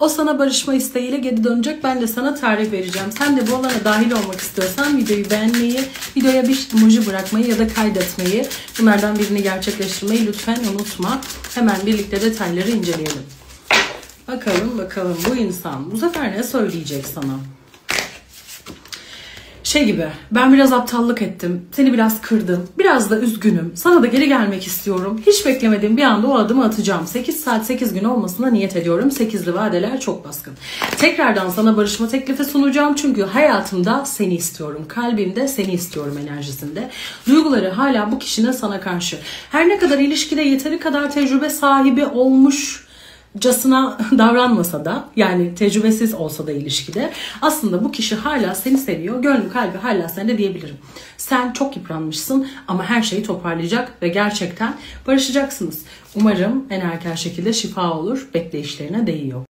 O sana barışma isteğiyle geri dönecek. Ben de sana tarih vereceğim. Sen de bu alana dahil olmak istiyorsan videoyu beğenmeyi, videoya bir emoji bırakmayı ya da kaydetmeyi, bunlardan birini gerçekleştirmeyi lütfen unutma. Hemen birlikte detayları inceleyelim. Bakalım bu insan bu sefer ne söyleyecek sana? Şey gibi, ben biraz aptallık ettim, seni biraz kırdım, biraz da üzgünüm, sana da geri gelmek istiyorum. Hiç beklemediğim bir anda o adımı atacağım. 8 saat 8 gün olmasına niyet ediyorum. 8'li vadeler çok baskın. Tekrardan sana barışma teklifi sunacağım çünkü hayatımda seni istiyorum. Kalbimde seni istiyorum enerjisinde. Duyguları hala bu kişinin sana karşı. Her ne kadar ilişkide yeteri kadar tecrübe sahibi olmuş casına davranmasa da, yani tecrübesiz olsa da ilişkide, aslında bu kişi hala seni seviyor, gönlü kalbi hala sende diyebilirim. Sen çok yıpranmışsın ama her şeyi toparlayacak ve gerçekten barışacaksınız. Umarım en erken şekilde şifa olur, bekleyişlerine değiyor.